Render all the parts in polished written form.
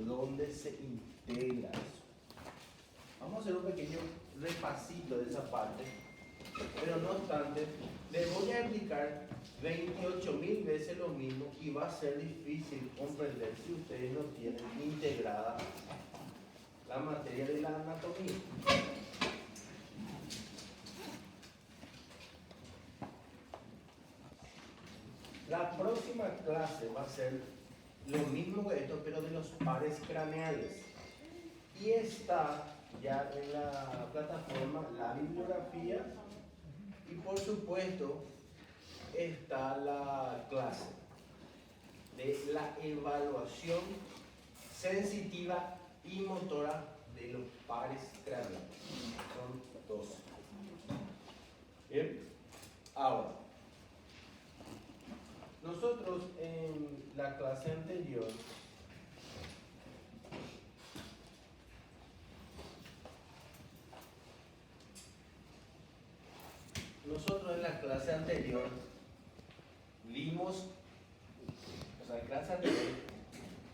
dónde se integra eso. Vamos a hacer un pequeño repasito de esa parte, pero no obstante, les voy a explicar 28.000 veces lo mismo y va a ser difícil comprender si ustedes no tienen integrada la materia de la anatomía. La próxima clase va a ser lo mismo que esto, pero de los pares craneales. Y está ya en la plataforma la bibliografía y por supuesto está la clase de la evaluación sensitiva y motora de los pares craneales. Son 12. Bien, ahora, nosotros en la clase anterior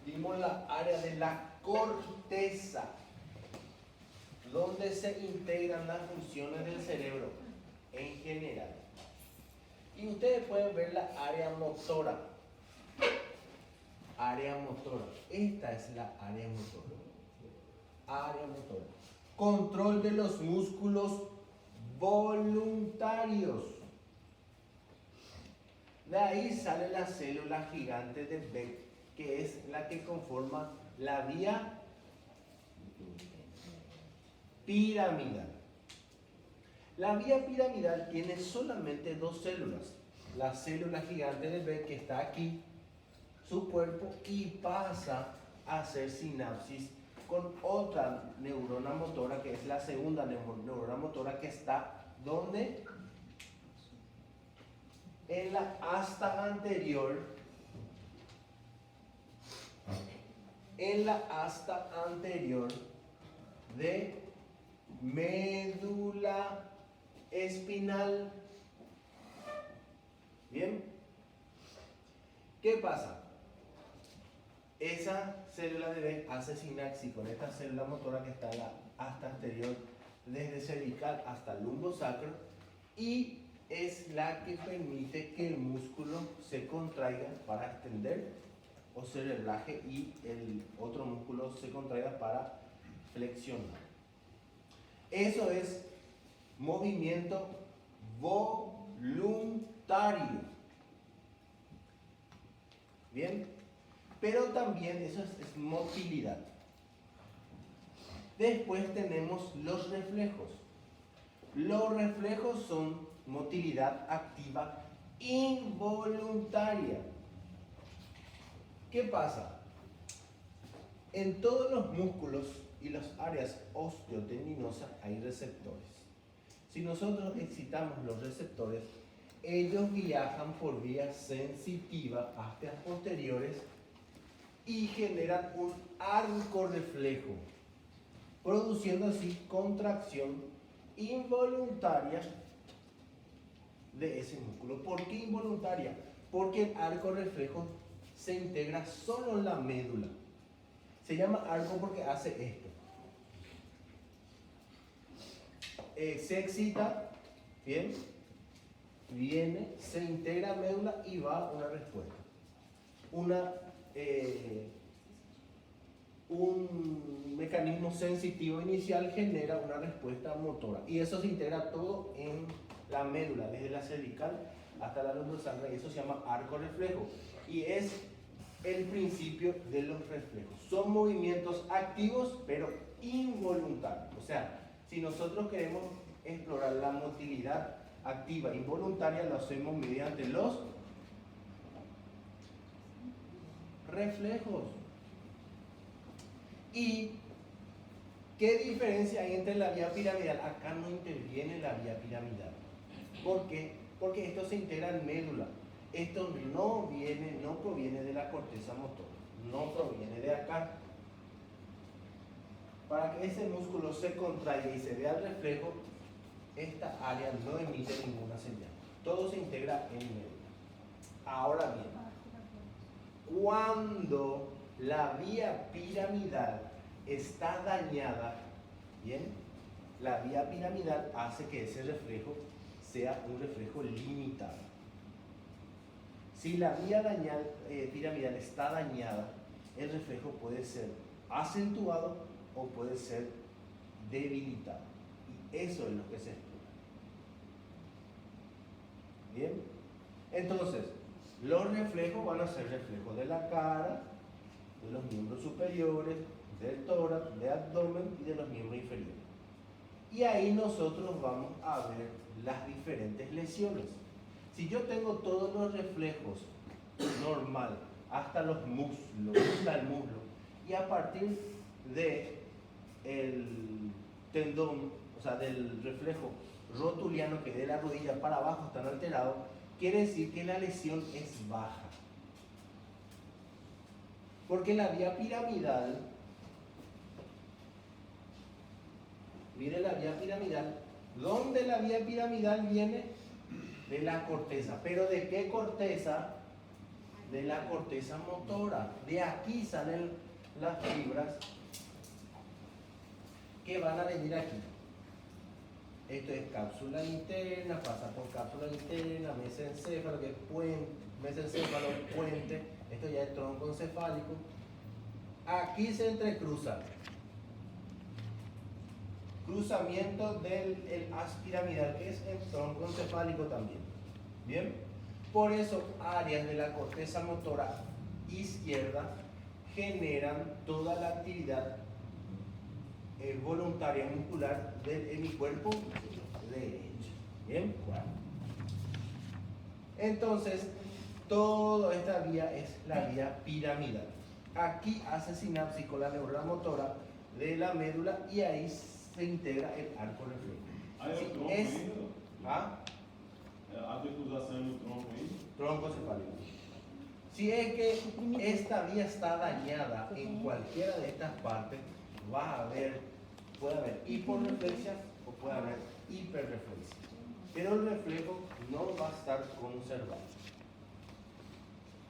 vimos la área de la corteza, donde se integran las funciones del cerebro en general. Y ustedes pueden ver la área motora. Área motora. Esta es la área motora. Área motora. Control de los músculos voluntarios. De ahí sale la célula gigante de Beck, que es la que conforma la vía piramidal. La vía piramidal tiene solamente dos células. La célula gigante de Beck, que está aquí, su cuerpo, y pasa a hacer sinapsis con otra neurona motora, que es la segunda neurona motora, que está ¿dónde? En la asta anterior. En la asta anterior de médula espinal. Bien, ¿qué pasa? Esa célula de Beck hace sinapsis con esta célula motora que está en la asta anterior, desde cervical hasta lumbosacro, y es la que permite que el músculo se contraiga para extender o se relaje y el otro músculo se contraiga para flexionar. Eso es movimiento voluntario. Bien, pero también eso es motilidad. Después tenemos los reflejos. Los reflejos son motilidad activa involuntaria. ¿Qué pasa? En todos los músculos y las áreas osteotendinosas hay receptores. Si nosotros excitamos los receptores, ellos viajan por vía sensitiva hacia posteriores y generan un arco reflejo, produciendo así contracción involuntaria de ese músculo. ¿Por qué involuntaria? Porque el arco reflejo se integra solo en la médula. Se llama arco porque hace esto. Se excita, bien, viene, se integra a médula y va a una respuesta. Un mecanismo sensitivo inicial genera una respuesta motora y eso se integra todo en la médula, desde la cervical hasta la lumbosacra, y eso se llama arco reflejo y es el principio de los reflejos. Son movimientos activos pero involuntarios. O sea, si nosotros queremos explorar la motilidad activa involuntaria, lo hacemos mediante los reflejos. ¿Y qué diferencia hay entre la vía piramidal? Acá no interviene la vía piramidal. ¿Por qué? Porque esto se integra en médula. Esto no proviene de la corteza motora, no proviene de acá. Para que ese músculo se contraiga y se vea el reflejo, esta área no emite ninguna señal. Todo se integra en médula. Ahora bien, cuando la vía piramidal está dañada, ¿bien? La vía piramidal hace que ese reflejo sea un reflejo limitado. Si la vía piramidal está dañada, el reflejo puede ser acentuado o puede ser debilitado. Y eso es lo que se estudia. ¿Bien? Entonces, los reflejos van a ser reflejos de la cara, de los miembros superiores, del tórax, del abdomen y de los miembros inferiores. Y ahí nosotros vamos a ver las diferentes lesiones. Si yo tengo todos los reflejos normal, hasta los muslos, hasta el muslo, y a partir de el tendón, o sea, del reflejo rotuliano que de la rodilla para abajo están alterados, quiere decir que la lesión es baja. Porque la vía piramidal, mire la vía piramidal, ¿dónde la vía piramidal viene? De la corteza. ¿Pero de qué corteza? De la corteza motora. De aquí salen las fibras que van a venir aquí. Esto es cápsula interna, pasa por cápsula interna, mesencéfalo, que es puente, mesencéfalo, puente, esto ya es tronco encefálico. Aquí se entrecruza. Cruzamiento del haz piramidal, que es el tronco encefálico también. Bien, por eso áreas de la corteza motora izquierda generan toda la actividad voluntaria muscular del hemicuerpo derecho. Bien, bueno. Entonces, toda esta vía es la vía piramidal. Aquí hace sinapsis con la neurona motora de la médula y ahí se integra el arco reflejo. Hay Sí, un tronco es, ainda? ¿ah? Há decusação no tronco ainda? Tronco cefálico. Si es que esta vía está dañada en cualquiera de estas partes, puede haber hiporreflexia o puede haber hiperreflexia. Pero el reflejo no va a estar conservado.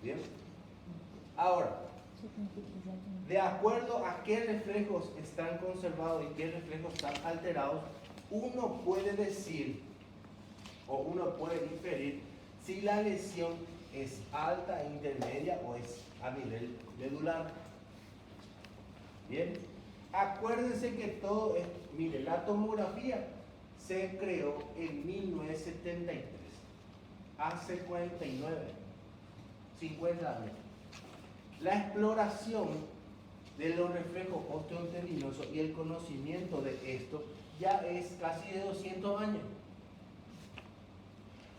¿Bien? Ahora, de acuerdo a qué reflejos están conservados y qué reflejos están alterados, uno puede decir o uno puede inferir si la lesión es alta, intermedia o es a nivel medular. Bien, acuérdense que todo es, mire, la tomografía se creó en 1973, hace 49, 50 años. La exploración de los reflejos osteotendinosos y el conocimiento de esto ya es casi de 200 años.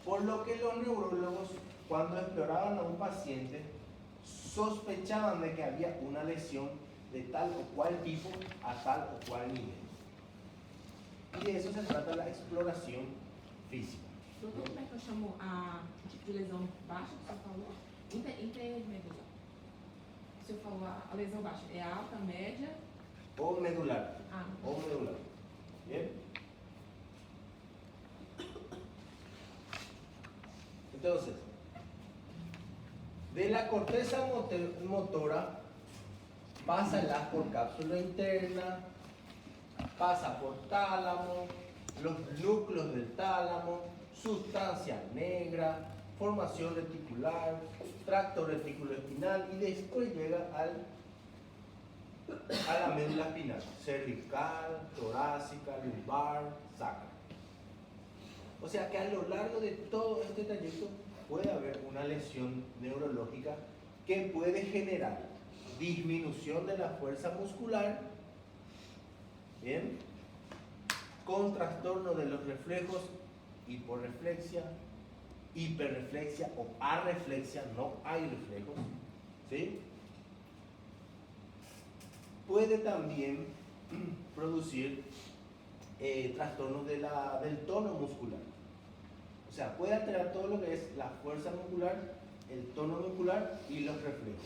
Por lo que los neurólogos, cuando exploraban a un paciente, sospechaban de que había una lesión de tal o cual tipo a tal o cual nivel. Y de eso se trata la exploración física. Doutor, como é que eu chamo a tipo de lesão baixa que o senhor falou? Intermedular. O senhor falou a lesão baixa. É alta, média? O medular. Ah, O medular. Bien. Entonces, de la corteza motora pasa el haz por cápsula interna, pasa por tálamo, los núcleos del tálamo, sustancia negra, formación reticular, tracto reticuloespinal y después llega a la médula espinal, cervical, torácica, lumbar, sacra. O sea que a lo largo de todo este trayecto puede haber una lesión neurológica que puede generar disminución de la fuerza muscular, ¿bien? Con trastorno de los reflejos, hiporreflexia, hiperreflexia o arreflexia, no hay reflejos, ¿sí? Puede también producir trastornos del tono muscular. O sea, puede alterar todo lo que es la fuerza muscular, el tono muscular y los reflejos.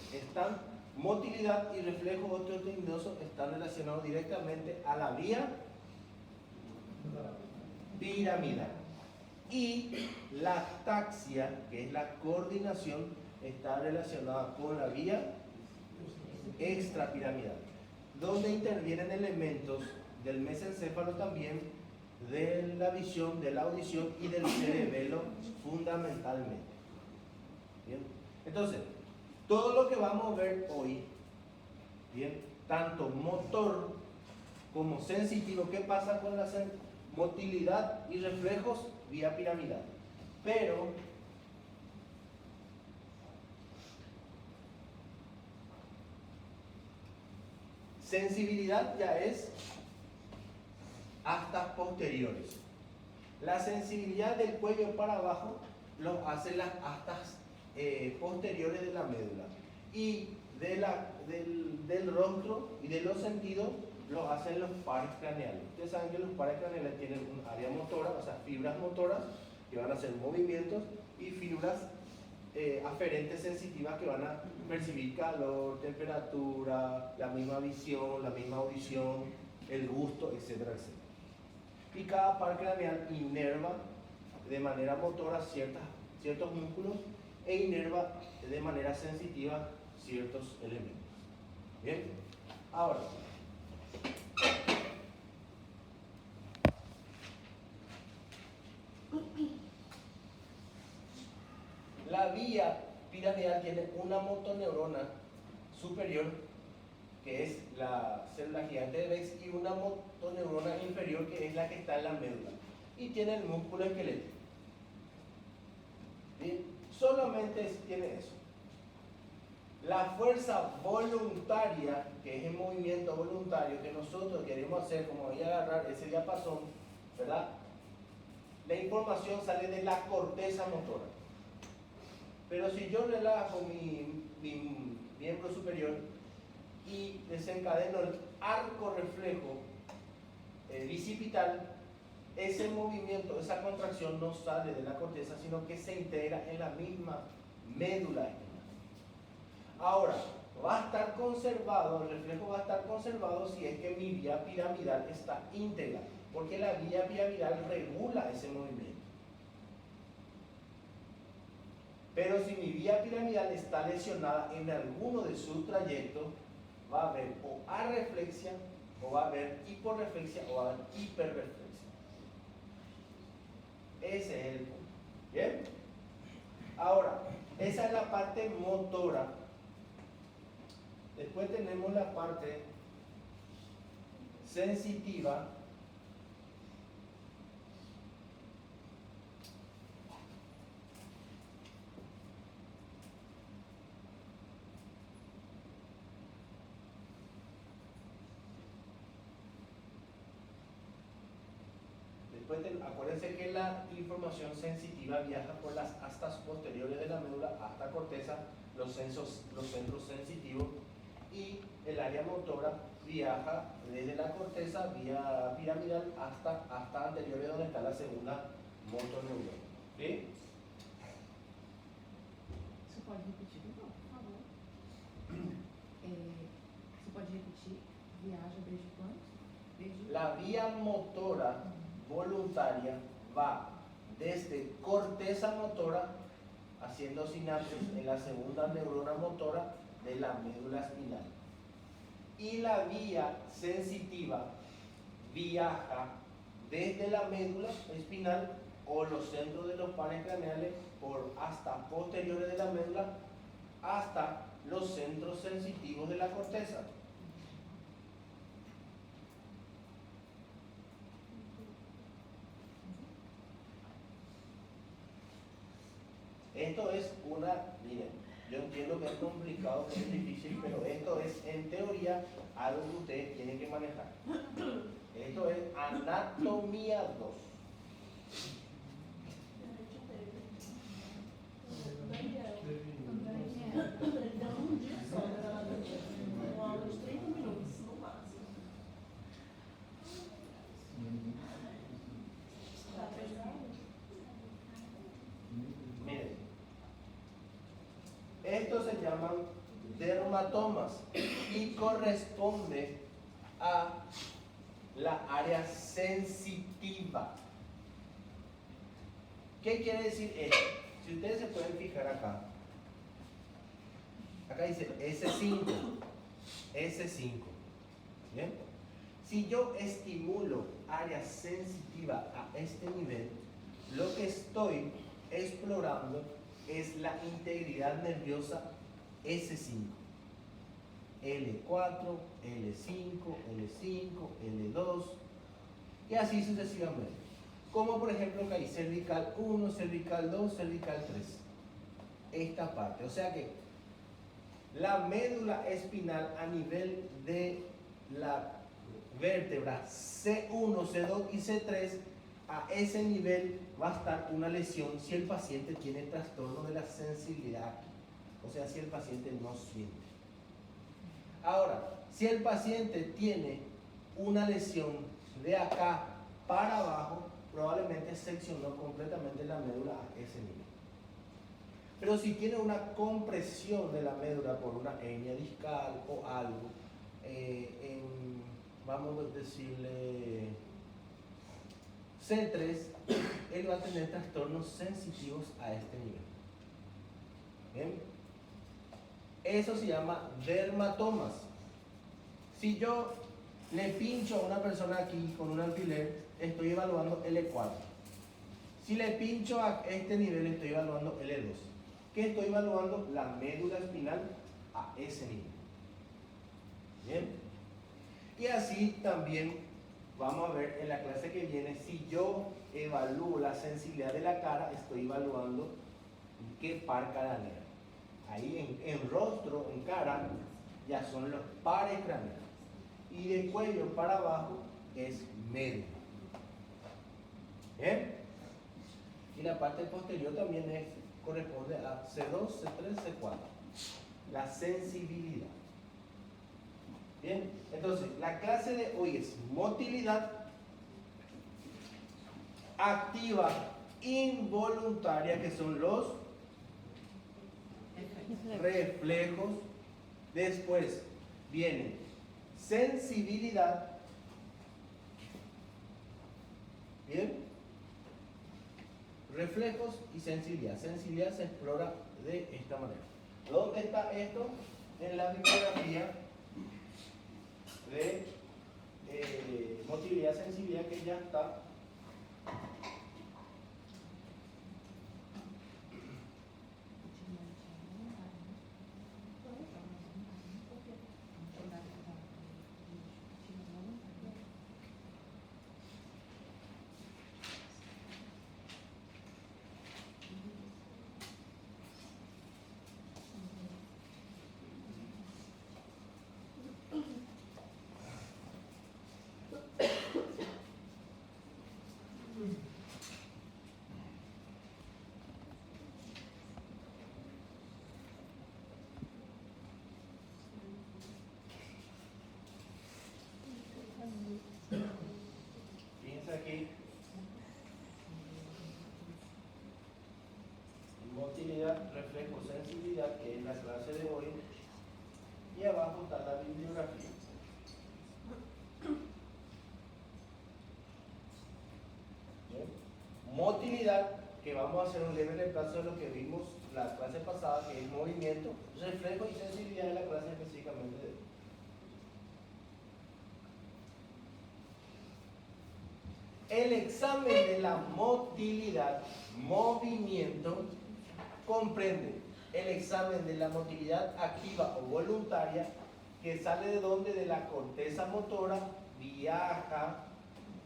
Motilidad y reflejo osteotendinoso están relacionados directamente a la vía piramidal. Y la ataxia, que es la coordinación, está relacionada con la vía extrapiramidal, donde intervienen elementos del mesencéfalo también, de la visión, de la audición y del cerebelo fundamentalmente. ¿Bien? Entonces, todo lo que vamos a ver hoy, ¿bien? Tanto motor como sensitivo, ¿qué pasa con la motilidad y reflejos vía piramidal? Pero sensibilidad ya es astas posteriores. La sensibilidad del cuello para abajo lo hacen las astas posteriores de la médula, y del rostro y de los sentidos lo hacen los pares craneales. Ustedes saben que los pares craneales tienen un área motora, o sea, fibras motoras que van a hacer movimientos, y fibras aferentes sensitivas que van a percibir calor, temperatura, la misma visión, la misma audición, el gusto, etcétera, etcétera. Y cada par craneal inerva de manera motora ciertos músculos e inerva de manera sensitiva ciertos elementos. Bien, ahora, la vía piramidal tiene una motoneurona superior, que es la célula gigante de Bex, y una motoneurona inferior, que es la que está en la médula, y tiene el músculo esquelético. ¿Bien? Solamente tiene eso. La fuerza voluntaria, que es el movimiento voluntario que nosotros queremos hacer, como voy a agarrar ese diapasón, ¿verdad? La información sale de la corteza motora. Pero si yo relajo mi miembro superior y desencadeno el arco reflejo bicipital, ese movimiento, esa contracción no sale de la corteza, sino que se integra en la misma médula espinal. Ahora, va a estar conservado, el reflejo va a estar conservado si es que mi vía piramidal está íntegra, porque la vía piramidal regula ese movimiento. Pero si mi vía piramidal está lesionada en alguno de sus trayectos, va a haber o arreflexia, o va a haber hiporreflexia, o va a haber hiperreflexia. Ese es el punto. ¿Bien? Ahora, esa es la parte motora. Después tenemos la parte sensitiva. Acuérdense que la información sensitiva viaja por las astas posteriores de la médula hasta corteza, los centros sensitivos, y el área motora viaja desde la corteza vía piramidal hasta anteriores, donde está la segunda motoneurona. ¿Sí? Você pode repetir de novo, por favor? Você pode repetir? Viaja desde quando? Desde... La vía motora voluntaria va desde corteza motora, haciendo sinapsis en la segunda neurona motora de la médula espinal. Y la vía sensitiva viaja desde la médula espinal o los centros de los pares craneales por hasta posteriores de la médula hasta los centros sensitivos de la corteza. Esto es miren, yo entiendo que es complicado, que es difícil, pero esto es en teoría algo que ustedes tienen que manejar. Esto es anatomía 2. Miren, estos se llaman dermatomas y corresponde a la área sensitiva. ¿Qué quiere decir esto? Si ustedes se pueden fijar acá dice S5, S5. ¿Bien? Si yo estimulo área sensitiva a este nivel, lo que estoy explorando es la integridad nerviosa S5. L4, L5, L5, L2 y así sucesivamente. Como por ejemplo que hay cervical 1, cervical 2, cervical 3. Esta parte. O sea que la médula espinal a nivel de la vértebra C1, C2 y C3, a ese nivel va a estar una lesión si el paciente tiene trastorno de la sensibilidad aquí. O sea, si el paciente no siente. Ahora, si el paciente tiene una lesión de acá para abajo, probablemente seccionó completamente la médula a ese nivel. Pero si tiene una compresión de la médula por una hernia discal o algo, vamos a decirle C3, él va a tener trastornos sensitivos a este nivel. ¿Bien? Eso se llama dermatomas. Si yo le pincho a una persona aquí con un alfiler, estoy evaluando L4. Si le pincho a este nivel, estoy evaluando L2. ¿Qué estoy evaluando? La médula espinal a ese nivel. Bien. Y así también vamos a ver en la clase que viene, si yo evalúo la sensibilidad de la cara, estoy evaluando qué par craneal. Ahí en rostro, en cara, ya son los pares craneales. Y de cuello para abajo es medio. ¿Bien? Y la parte posterior también corresponde a C2, C3, C4. La sensibilidad. Bien, entonces la clase de hoy es motilidad activa involuntaria, que son los reflejos. Después viene sensibilidad. Bien, reflejos y sensibilidad. Sensibilidad se explora de esta manera. ¿Dónde está esto? En la bibliografía de motilidad, sensibilidad, que ya está. Piensa aquí. Motilidad, reflejo, sensibilidad, que es la clase de hoy. Y abajo está la bibliografía. ¿Bien? Motilidad, que vamos a hacer un leve repaso de lo que vimos la clase pasada, que es movimiento, reflejo y sensibilidad de la clase específicamente de hoy. El examen de la motilidad, movimiento, comprende el examen de la motilidad activa o voluntaria, que sale de donde, de la corteza motora, viaja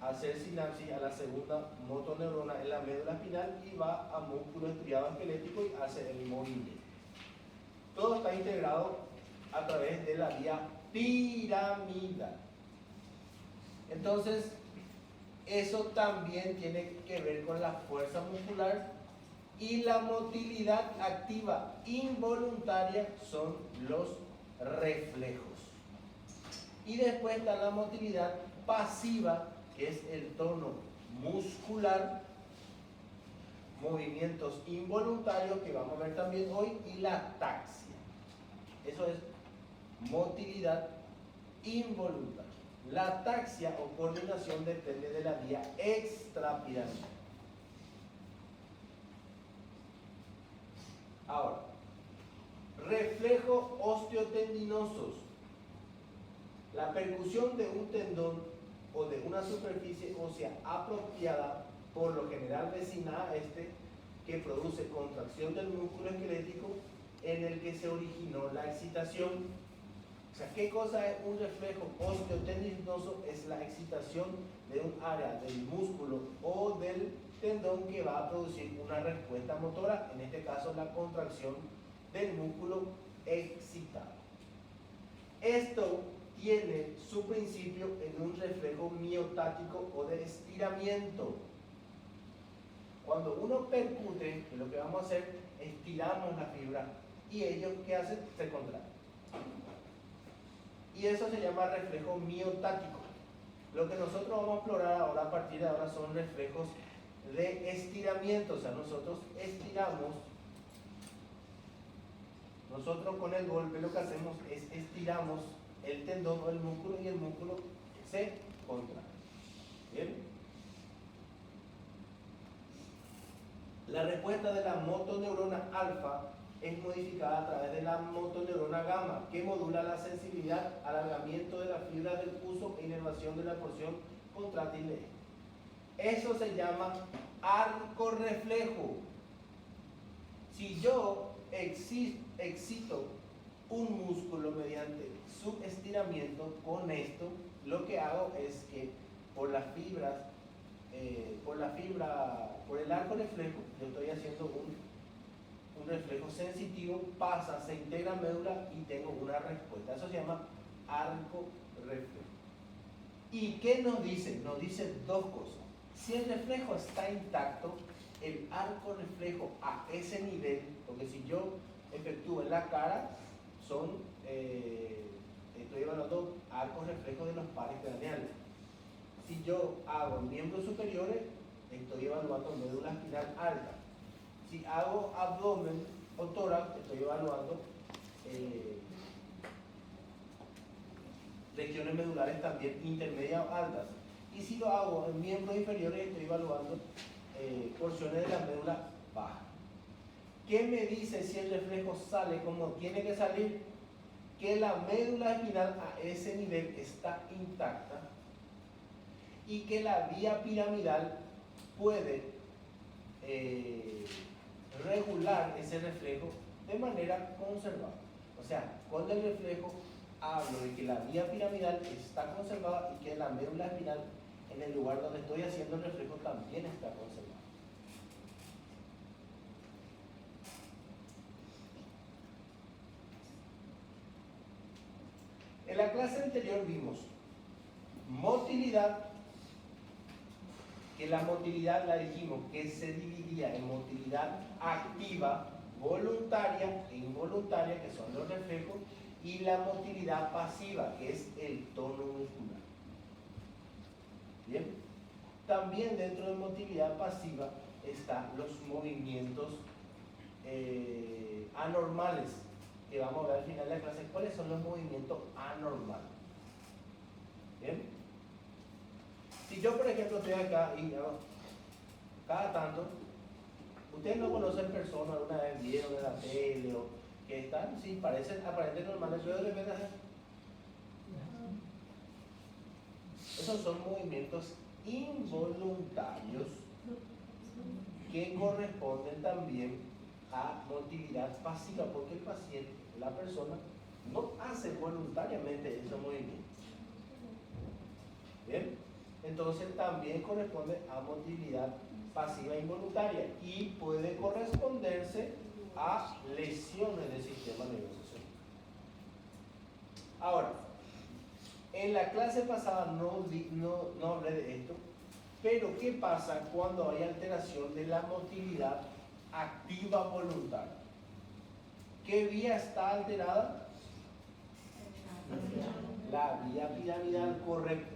a hacer sinapsis a la segunda motoneurona en la médula espinal y va a músculo estriado esquelético y hace el movimiento. Todo está integrado a través de la vía piramidal. Entonces, eso también tiene que ver con la fuerza muscular, y la motilidad activa involuntaria son los reflejos. Y después está la motilidad pasiva, que es el tono muscular, movimientos involuntarios, que vamos a ver también hoy, y la taxia. Eso es motilidad involuntaria. La taxia o coordinación depende de la vía extrapiramidal. Ahora, reflejos osteotendinosos. La percusión de un tendón o de una superficie ósea apropiada, por lo general vecina a este, que produce contracción del músculo esquelético en el que se originó la excitación. O sea, ¿qué cosa es un reflejo osteotendinoso? Es la excitación de un área del músculo o del tendón que va a producir una respuesta motora, en este caso la contracción del músculo excitado. Esto tiene su principio en un reflejo miotático o de estiramiento. Cuando uno percute, lo que vamos a hacer, estiramos la fibra y ellos, ¿qué hacen? Se contraen. Y eso se llama reflejo miotático. Lo que nosotros vamos a explorar ahora, a partir de ahora, son reflejos de estiramiento. O sea, nosotros estiramos, nosotros con el golpe lo que hacemos es estiramos el tendón o el músculo y el músculo se contrae. ¿Bien? La respuesta de la motoneurona alfa es modificada a través de la motoneurona gamma, que modula la sensibilidad, alargamiento de la fibra del uso e inervación de la porción contráctil de este. Eso se llama arco reflejo. Si yo excito un músculo mediante su estiramiento, con esto lo que hago es que por las fibras, por el arco reflejo, yo estoy haciendo un reflejo sensitivo, pasa, se integra médula y tengo una respuesta. Eso se llama arco reflejo. ¿Y qué nos dice? Nos dice dos cosas. Si el reflejo está intacto, el arco reflejo a ese nivel, porque si yo efectúo en la cara, estoy evaluando arcos reflejos de los pares craneales. Si yo hago miembros superiores, estoy evaluando médula espinal alta. Si hago abdomen o tórax, estoy evaluando regiones medulares también intermedias o altas. Y si lo hago en miembros inferiores, estoy evaluando porciones de la médula baja. ¿Qué me dice si el reflejo sale como tiene que salir? Que la médula espinal a ese nivel está intacta y que la vía piramidal puede regular ese reflejo de manera conservada. O sea, con el reflejo hablo de que la vía piramidal está conservada y que la médula espinal en el lugar donde estoy haciendo el reflejo también está conservada. En la clase anterior vimos motilidad, que la motilidad la dijimos que se dividía en motilidad activa, voluntaria e involuntaria, que son los reflejos, y la motilidad pasiva, que es el tono muscular. Bien, también dentro de motilidad pasiva están los movimientos anormales, que vamos a ver al final de la clase. ¿Cuáles son los movimientos anormales? Bien, si yo por ejemplo estoy acá y cada tanto, ustedes no conocen personas, alguna vez vieron en la tele o que están, sí, parecen aparentemente normales, pero de repente esos son movimientos involuntarios que corresponden también a motilidad pasiva, porque el paciente, la persona, no hace voluntariamente esos movimientos. Bien, entonces también corresponde a motilidad pasiva involuntaria y puede corresponderse a lesiones del sistema nervioso central. Ahora, en la clase pasada no hablé de esto, pero ¿qué pasa cuando hay alteración de la motilidad activa voluntaria? ¿Qué vía está alterada? La vía piramidal, correcto.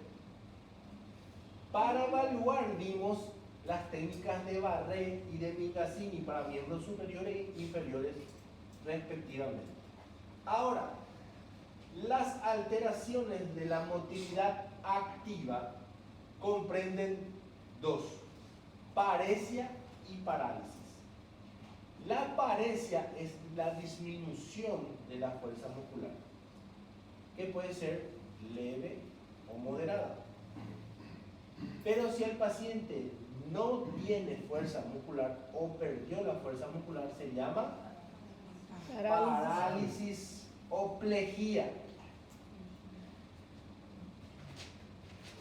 Para evaluar vimos las técnicas de Barré y de Micassini para miembros superiores e inferiores respectivamente. Ahora, las alteraciones de la motilidad activa comprenden dos: paresia y parálisis. La paresia es la disminución de la fuerza muscular, que puede ser leve o moderada. Pero si el paciente no tiene fuerza muscular o perdió la fuerza muscular, se llama parálisis o plejía.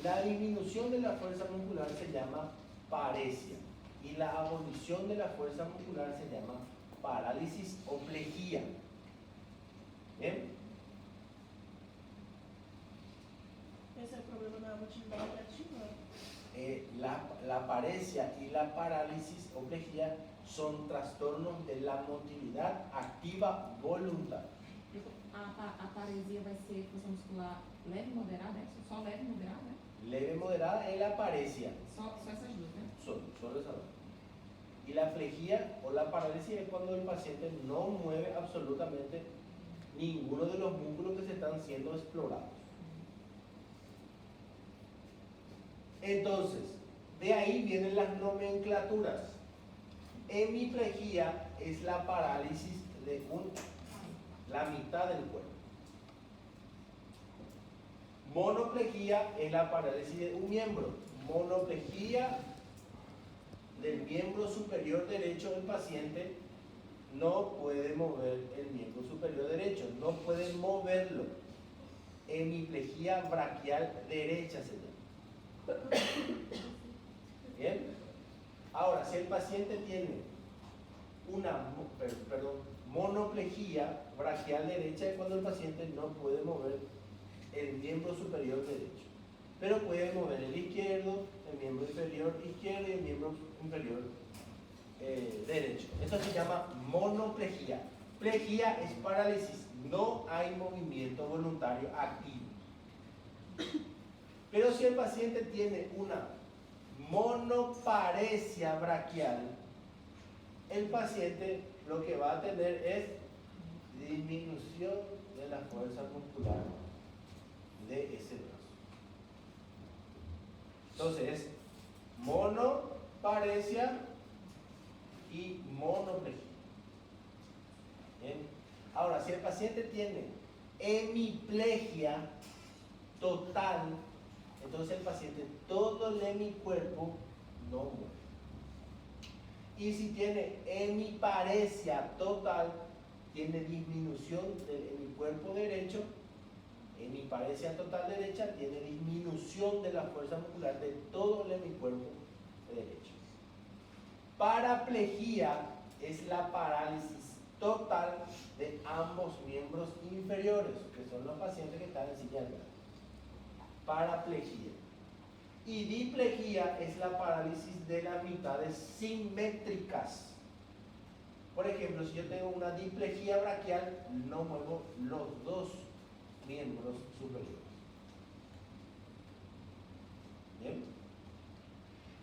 La disminución de la fuerza muscular se llama paresia y la abolición de la fuerza muscular se llama parálisis o plejía. ¿Bien? Esse é o problema da motilidade ativa. La paresia y la parálisis o plejía son trastornos de la motilidad activa voluntaria. A paresia vai ser força muscular leve e moderada, é? Só leve e moderada, né? Leve y moderada es la paresia. Só essas duas, né? Solo esa dos. Y la plejía o la parálisis es cuando el paciente no mueve absolutamente ninguno de los músculos que se están siendo explorados. Entonces, de ahí vienen las nomenclaturas. Hemiplejía es la parálisis de la mitad del cuerpo. Monoplejía es la parálisis de un miembro. Monoplejía del miembro superior derecho del paciente, no puede mover el miembro superior derecho, no puede moverlo. Hemiplejía braquial derecha se llama. Bien. Ahora, si el paciente tiene monoplejía braquial derecha, es cuando el paciente no puede mover el miembro superior derecho, pero puede mover el izquierdo, el miembro inferior izquierdo y el miembro inferior derecho. Esto se llama monoplejía. Plejía es parálisis, no hay movimiento voluntario activo. Pero si el paciente tiene una monoparesia braquial, el paciente lo que va a tener es disminución de la fuerza muscular de ese brazo. Entonces es monoparesia y monoplejía. Bien. Ahora, si el paciente tiene hemiplegia total, entonces el paciente todo el hemicuerpo no mueve. Y si tiene hemiparesia total, tiene disminución del hemicuerpo derecho. Hemiparesia total derecha tiene disminución de la fuerza muscular de todo el hemicuerpo derecho. Paraplejía es la parálisis total de ambos miembros inferiores, que son los pacientes que están en silla de ruedas. Paraplejía. Y diplejía es la parálisis de las mitades simétricas. Por ejemplo, si yo tengo una diplejía braquial, no muevo los dos miembros superiores. ¿Bien?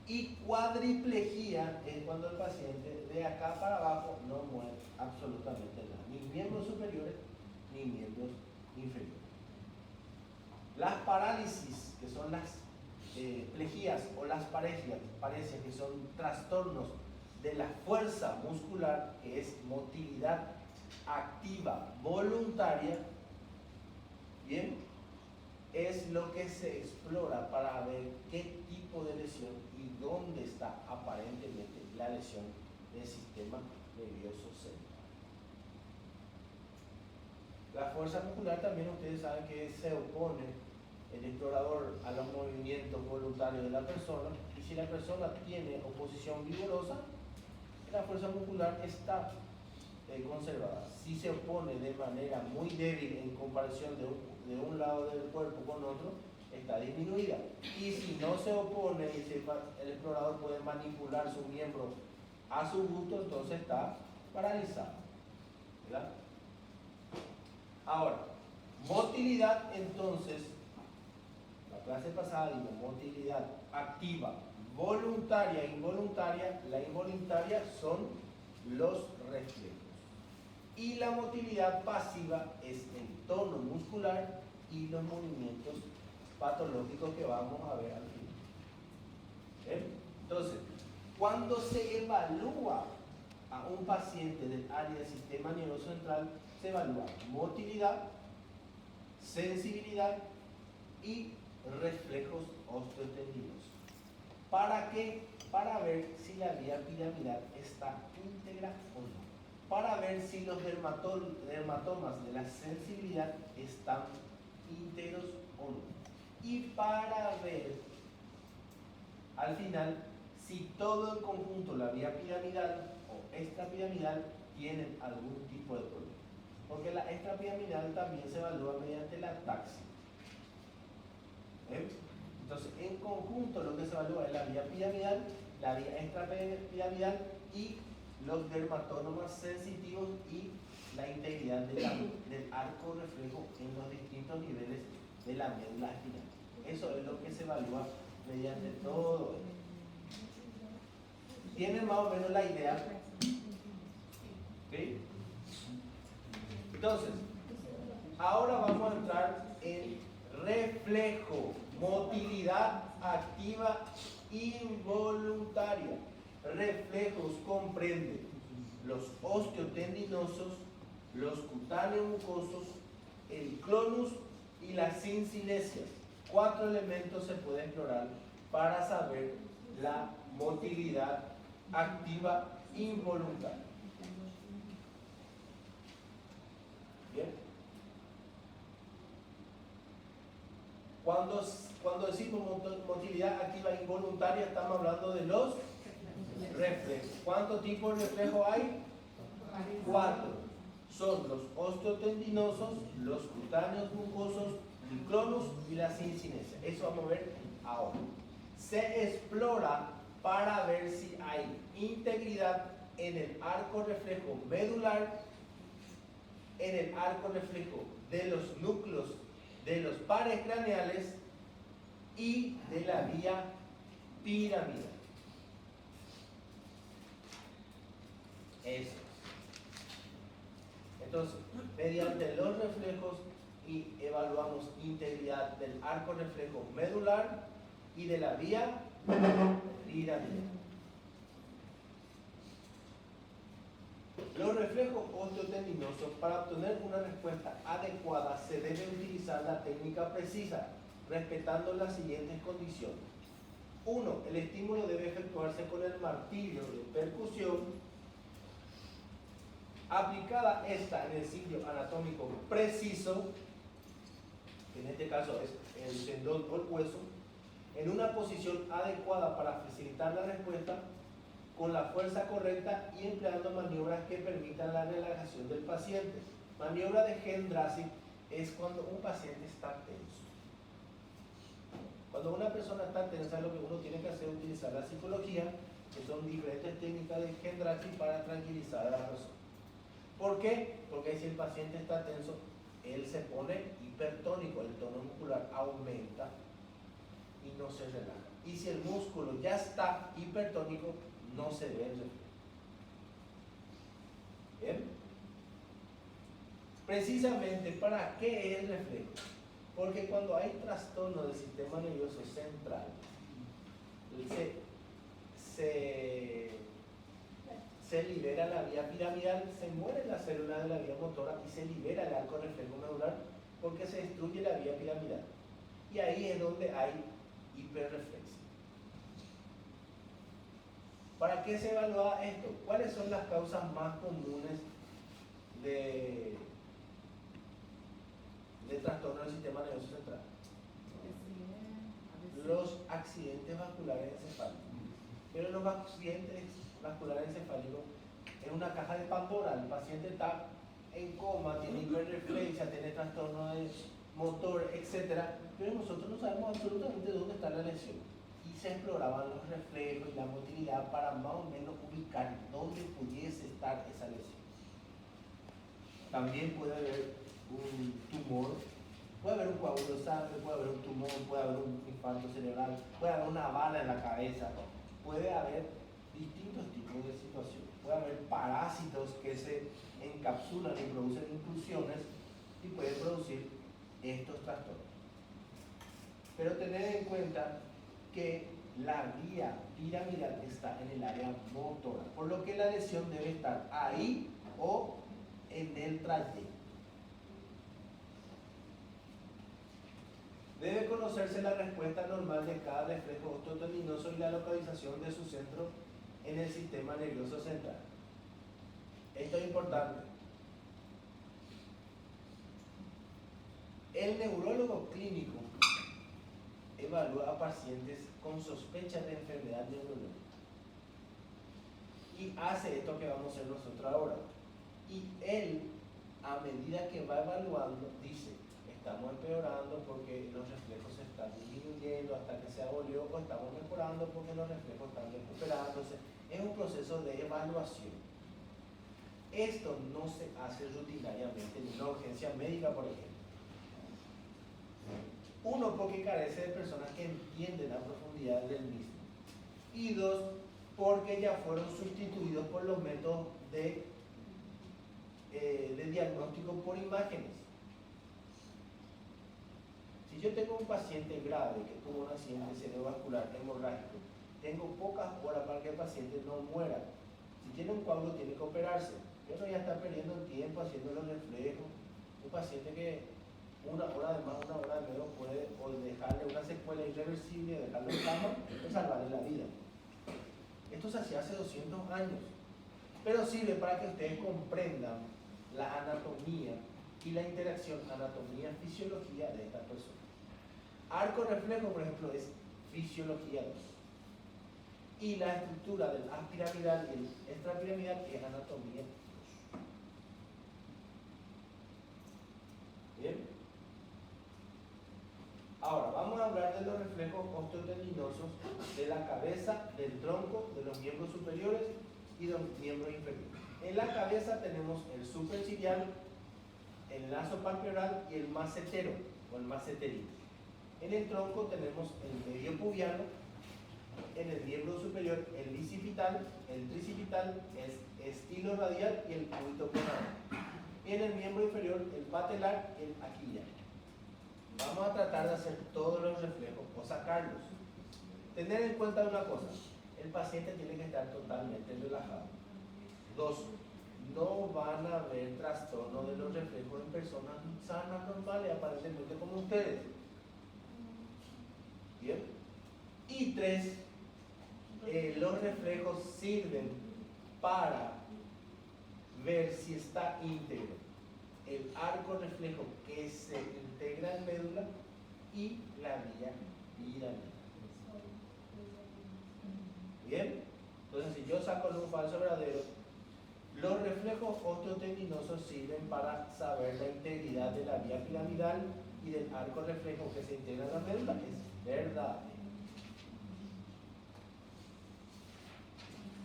Y cuadriplejía es cuando el paciente de acá para abajo no mueve absolutamente nada, ni miembros superiores ni miembros inferiores. Las parálisis, que son las plejías o las parecias, que son trastornos de la fuerza muscular, que es motilidad activa voluntaria, bien, es lo que se explora para ver qué tipo de lesión y dónde está aparentemente la lesión del sistema nervioso central. La fuerza muscular también ustedes saben que se opone el explorador a los movimientos voluntarios de la persona, y si la persona tiene oposición vigorosa, la fuerza muscular está conservada. Si se opone de manera muy débil en comparación de un lado del cuerpo con otro, está disminuida. Y si no se opone y el explorador puede manipular su miembro a su gusto, entonces está paralizado. ¿Verdad? Ahora, motilidad, entonces, la clase pasada dimos motilidad activa, voluntaria e involuntaria. La involuntaria son los reflejos. Y la motilidad pasiva es el tono muscular y los movimientos patológicos que vamos a ver al final. ¿Bien? Entonces, cuando se evalúa a un paciente del área del sistema nervioso central, se evalúa motilidad, sensibilidad y reflejos osteotendinosos. ¿Para qué? Para ver si la vía piramidal está íntegra o no. Para ver si los dermatomas de la sensibilidad están íntegros o no. Y para ver, al final, si todo el conjunto, la vía piramidal o extrapiramidal, tienen algún tipo de problema. Porque la extrapiramidal también se evalúa mediante la taxia. Entonces, en conjunto lo que se evalúa es la vía piramidal, la vía extrapiramidal y los dermatomas sensitivos y la integridad del arco reflejo en los distintos niveles de la médula espinal. Eso es lo que se evalúa mediante todo esto. ¿Tienen más o menos la idea? ¿Sí? Entonces, ahora vamos a entrar en reflejo, motilidad activa involuntaria. Reflejos comprenden los osteotendinosos, los cutáneos mucosos, el clonus y las cincinesias. 4 elementos se pueden explorar para saber la motilidad activa involuntaria. Bien. Cuando decimos motilidad activa involuntaria, estamos hablando de los reflejos. ¿Cuántos tipos de reflejos hay? 4. Son los osteotendinosos, los cutáneos mucosos, el clonus y la cincinesias. Eso vamos a ver ahora. Se explora para ver si hay integridad en el arco reflejo medular, en el arco reflejo de los núcleos de los pares craneales y de la vía piramidal. Eso. Entonces, mediante los reflejos y evaluamos integridad del arco reflejo medular y de la vía piramidal. Los reflejos osteotendinosos, para obtener una respuesta adecuada, se debe utilizar la técnica precisa, respetando las siguientes condiciones. 1. El estímulo debe efectuarse con el martillo de percusión, aplicada esta en el sitio anatómico preciso, que en este caso es el tendón o el hueso, en una posición adecuada para facilitar la respuesta, con la fuerza correcta y empleando maniobras que permitan la relajación del paciente. Maniobra de Gendrasik es cuando un paciente está tenso. Cuando una persona está tensa, lo que uno tiene que hacer es utilizar la psicología, que son diferentes técnicas de Gendrasik para tranquilizar a la persona. ¿Por qué? Porque si el paciente está tenso, él se pone hipertónico, el tono muscular aumenta y no se relaja. Y si el músculo ya está hipertónico, no se ve el reflejo. ¿Bien? Precisamente, ¿para qué es el reflejo? Porque cuando hay trastorno del sistema nervioso central, se libera la vía piramidal, se muere la célula de la vía motora y se libera el arco reflejo medular porque se destruye la vía piramidal. Y ahí es donde hay hiperreflexia. ¿Para qué se evalúa esto? ¿Cuáles son las causas más comunes de trastorno del sistema nervioso central? Los accidentes vasculares encefálicos. Pero los accidentes vasculares encefálicos es una caja de Pandora. El paciente está en coma, tiene hiperreflexia, tiene trastorno de motor, etc. Pero nosotros no sabemos absolutamente dónde está la lesión. Y se exploraban los reflejos y la motilidad para más o menos ubicar dónde pudiese estar esa lesión. También puede haber un tumor, puede haber un coágulo de sangre, puede haber un tumor, puede haber un infarto cerebral, puede haber una bala en la cabeza, puede haber distintos tipos de situaciones. Puede haber parásitos que se encapsulan y producen inclusiones y pueden producir estos trastornos. Pero tened en cuenta que la vía piramidal está en el área motora, por lo que la lesión debe estar ahí o en el trayecto. Debe conocerse la respuesta normal de cada reflejo osteotendinoso y la localización de su centro en el sistema nervioso central. Esto es importante. El neurólogo clínico evalúa a pacientes con sospecha de enfermedad neurológica y hace esto que vamos a hacer nosotros ahora. Y él, a medida que va evaluando, dice: estamos empeorando porque los reflejos se están disminuyendo hasta que se abolió, o estamos mejorando porque los reflejos están recuperándose. Es un proceso de evaluación. Esto no se hace rutinariamente en una urgencia médica, por ejemplo. Uno, porque carece de personas que entienden la profundidad del mismo. Y dos, porque ya fueron sustituidos por los métodos de diagnóstico por imágenes. Si yo tengo un paciente grave que tuvo un accidente cerebrovascular hemorrágico, tengo pocas horas para que el paciente no muera. Si tiene un coágulo, tiene que operarse. Pero ya está perdiendo el tiempo haciendo los reflejos. Un paciente que una hora de más, una hora de menos puede o dejarle una secuela irreversible, dejarlo en cama, o salvarle la vida. Esto se hacía hace 200 años, pero sirve para que ustedes comprendan la anatomía y la interacción anatomía-fisiología de esta persona. Arco reflejo, por ejemplo, es fisiología 2. Y la estructura del aspiramidal y el extrapiramidal es anatomía 2. Bien. Ahora, vamos a hablar de los reflejos osteotendinosos de la cabeza, del tronco, de los miembros superiores y de los miembros inferiores. En la cabeza tenemos el superciliar, el nasopalpebral y el macetero o el maceterino. En el tronco tenemos el medio pubiano, en el miembro superior el bicipital, el tricipital, el estilo radial y el cúbito coronal. Y en el miembro inferior el patelar y el aquillar. Vamos a tratar de hacer todos los reflejos o sacarlos. Tener en cuenta una cosa: el paciente tiene que estar totalmente relajado. 2. No van a haber trastorno de los reflejos en personas sanas, normales, aparentemente como ustedes. Bien. Y 3. Los reflejos sirven para ver si está íntegro el arco reflejo que se integra en médula y la vía piramidal. Bien. Entonces, si yo saco un falso verdadero, los reflejos osteotendinosos sirven para saber la integridad de la vía piramidal y del arco reflejo que se integra en la médula. Es verdad.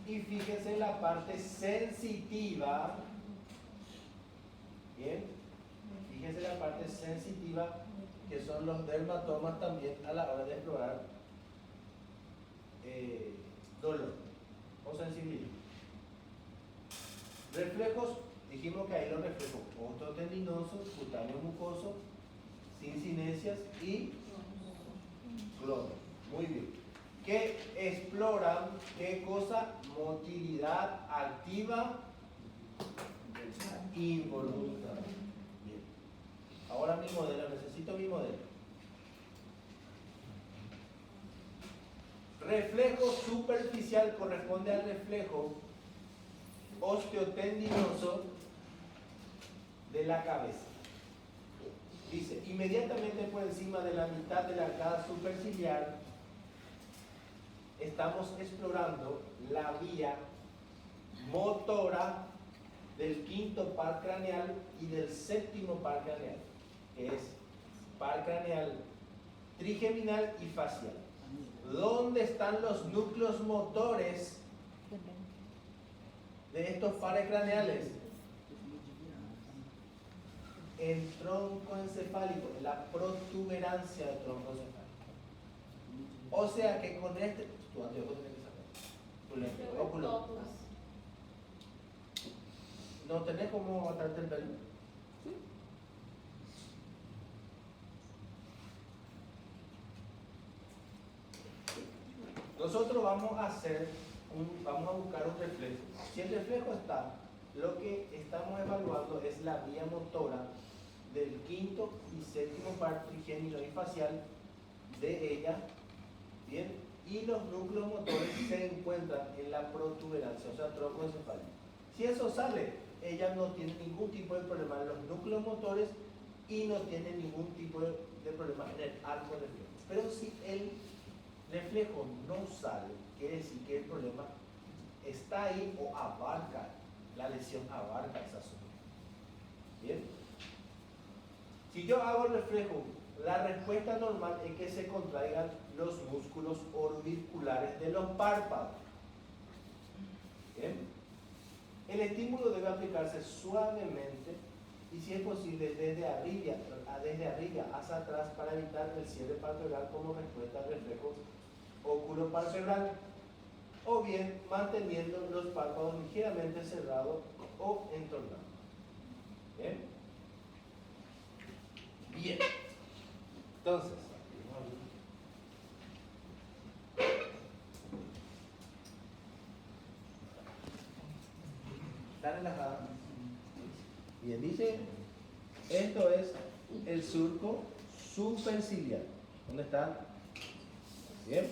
Y fíjense en la parte sensitiva. Bien. Fíjense en la parte sensitiva, que son los dermatomas también a la hora de explorar dolor o sensibilidad. Reflejos, dijimos que hay los reflejos osteotendinosos, cutáneo mucoso, cincinesias y cloro. Muy bien. Que exploran, ¿qué cosa? Motilidad activa involuntaria. Bien. Ahora mi modelo, necesito mi modelo. Reflejo superficial corresponde al reflejo osteotendinoso de la cabeza. Dice, inmediatamente por encima de la mitad de la arcada superciliar estamos explorando la vía motora del quinto par craneal y del séptimo par craneal, que es par craneal trigeminal y facial. ¿Dónde están los núcleos motores de estos pares craneales? El tronco encefálico, la protuberancia del tronco encefálico. O sea que con este, tu anteojo tiene que sacar, tu lente, óculo. ¿No tenés cómo atarte el pelo? Sí. Nosotros vamos a buscar un reflejo. Si el reflejo está, lo que estamos evaluando es la vía motora del quinto y séptimo par trigémino y facial de ella, ¿bien? Y los núcleos motores se encuentran en la protuberancia, o sea, troncoencefálico. Si eso sale, ella no tiene ningún tipo de problema en los núcleos motores y no tiene ningún tipo de problema en el arco reflejo. Pero si el reflejo no sale, quiere decir que el problema está ahí o abarca, la lesión abarca esa zona. ¿Bien? Si yo hago el reflejo, la respuesta normal es que se contraigan los músculos orbiculares de los párpados. ¿Bien? El estímulo debe aplicarse suavemente y, si es posible, desde arriba hacia atrás para evitar el cierre palpebral como respuesta al reflejo oculopalpebral, o bien manteniendo los párpados ligeramente cerrados o entornados. ¿Bien? Bien. Entonces, ¿está relajada? Bien, dice, esto es el surco superciliar. ¿Dónde está? Bien.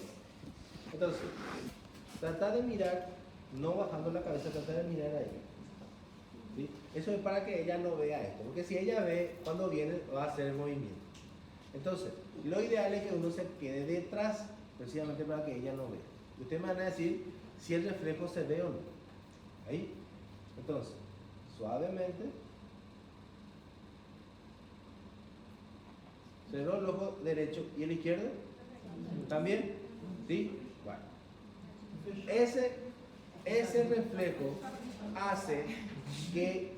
Entonces, trata de mirar, no bajando la cabeza, trata de mirar ahí. ¿Sí? Eso es para que ella no vea esto, porque si ella ve cuando viene va a hacer el movimiento. Entonces, lo ideal es que uno se quede detrás, precisamente para que ella no vea. Ustedes me van a decir si el reflejo se ve o no. Ahí. Entonces, suavemente. Cerró el ojo derecho y el izquierdo. ¿También? ¿Sí? Bueno. Ese reflejo hace que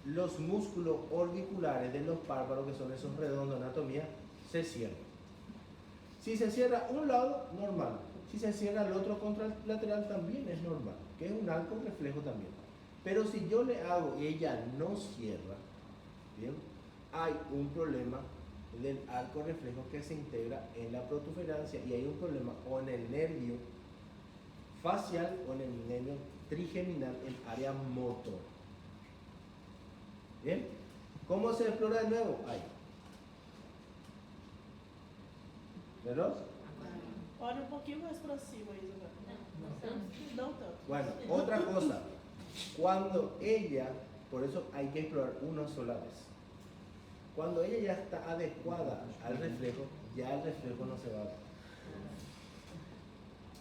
los músculos orbiculares de los párpados, que son esos redondos de anatomía, se cierren. Si se cierra un lado, normal. Si se cierra el otro contralateral, también es normal, que es un arco reflejo también. Pero si yo le hago y ella no cierra, ¿bien? Hay un problema del arco reflejo que se integra en la protuberancia y hay un problema o en el nervio facial o en el nervio trigeminal, el área motor. ¿Bien? ¿Cómo se explora de nuevo? Ahí. ¿Verdad? Olha um pouquinho mais pra cima, Isabel. Não tanto. Bueno, otra cosa. Cuando ella, por eso hay que explorar una sola vez. Cuando ella ya está adecuada al reflejo, ya el reflejo no se va a ver.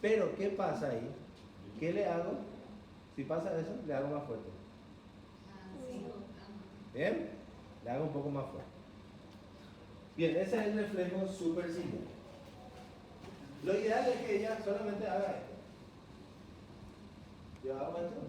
Pero, ¿qué pasa ahí? ¿Qué le hago? Si pasa eso, le hago más fuerte. ¿Bien? Le hago un poco más fuerte. Bien, ese es el reflejo superciliar. Lo ideal es que ella solamente haga esto. Yo hago esto.